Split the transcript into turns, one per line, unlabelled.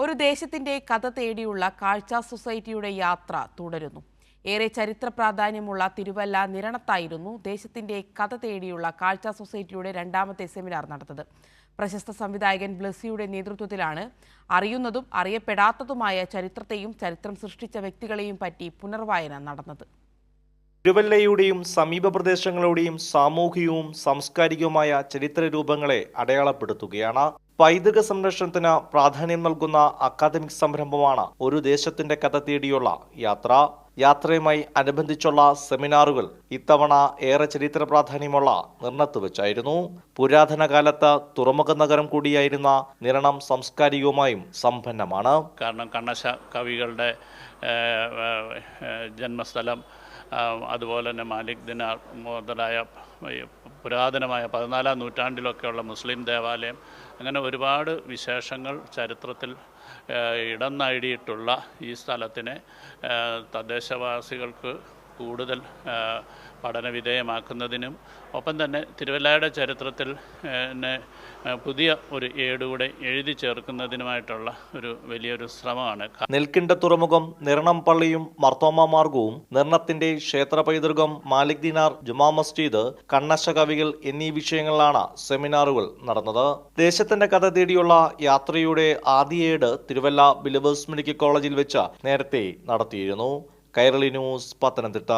ഒരു ദേശത്തിന്റെ കഥ തേടിയുള്ള കാഴ്ച സൊസൈറ്റിയുടെ യാത്ര തുടരുന്നു. ഏറെ ചരിത്ര പ്രാധാന്യമുള്ള തിരുവല്ല നിരണത്തായിരുന്നു ദേശത്തിന്റെ കഥ തേടിയുള്ള കാഴ്ച സൊസൈറ്റിയുടെ രണ്ടാമത്തെ സെമിനാർ നടന്നത്. പ്രശസ്ത സംവിധായകൻ ബ്ലസ്സിയുടെ നേതൃത്വത്തിലാണ് അറിയുന്നതും അറിയപ്പെടാത്തതുമായ ചരിത്രത്തെയും ചരിത്രം സൃഷ്ടിച്ച വ്യക്തികളെയും പറ്റി പുനർവായന നടന്നത്.
തിരുവല്ലയുടെയും സമീപ പ്രദേശങ്ങളുടെയും സാമൂഹികവും സാംസ്കാരികവുമായ ചരിത്ര രൂപങ്ങളെ അടയാളപ്പെടുത്തുകയാണ്. പൈതൃക സംരക്ഷണത്തിന് പ്രാധാന്യം നൽകുന്ന അക്കാദമിക് സംരംഭമാണ് ഒരു ദേശത്തിന്റെ കഥ തേടിയുള്ള യാത്ര. യാത്രയുമായി അനുബന്ധിച്ചുള്ള സെമിനാറുകൾ ഇത്തവണ ഏറെ ചരിത്ര പ്രാധാന്യമുള്ള നിരണത്ത് വെച്ചായിരുന്നു. പുരാതന കാലത്ത് തുറമുഖ നഗരം കൂടിയായിരുന്ന നിരണം സാംസ്കാരികവുമായും സമ്പന്നമാണ്.
കാരണം കണ്ണശ കവികളുടെ ജന്മസ്ഥലം, അതുപോലെ തന്നെ മാലിക് ദിനാർ മുതലായ പുരാതനമായ 14-ാം നൂറ്റാണ്ടിലൊക്കെയുള്ള മുസ്ലിം ദേവാലയം, അങ്ങനെ ഒരുപാട് വിശേഷങ്ങൾ ചരിത്രത്തിൽ ഇടം നേടിയിട്ടുള്ള ഈ സ്ഥലത്തിനെ തദ്ദേശവാസികൾക്ക് കൂടുതൽ പഠനവിധേയമാക്കുന്നതിനും ഒപ്പം തന്നെ തിരുവല്ലയുടെ ചരിത്രത്തിൽ പുതിയ ഒരു ഏടുകൂടെ എഴുതി ചേർക്കുന്നതിനുമായിട്ടുള്ള ഒരു വലിയൊരു ശ്രമമാണ്.
നെൽക്കിണ്ട തുറമുഖം, നിരണം പള്ളിയും മർത്തോമ മാർഗവും, നിരണത്തിന്റെ ക്ഷേത്ര പൈതൃകം, മാലിക് ദിനാർ, ജുമാ മസ്ജിദ്, കണ്ണശ കവികൾ എന്നീ വിഷയങ്ങളിലാണ് സെമിനാറുകൾ നടന്നത്. ദേശത്തിന്റെ കഥ തേടിയുള്ള യാത്രയുടെ ആദ്യ ഏട് തിരുവല്ല ബിലവേഴ്സ് മെഡിക്കൽ കോളേജിൽ വെച്ച് നേരത്തെ നടത്തിയിരുന്നു. കൈരളി ന്യൂസ്, പത്തനംതിട്ട.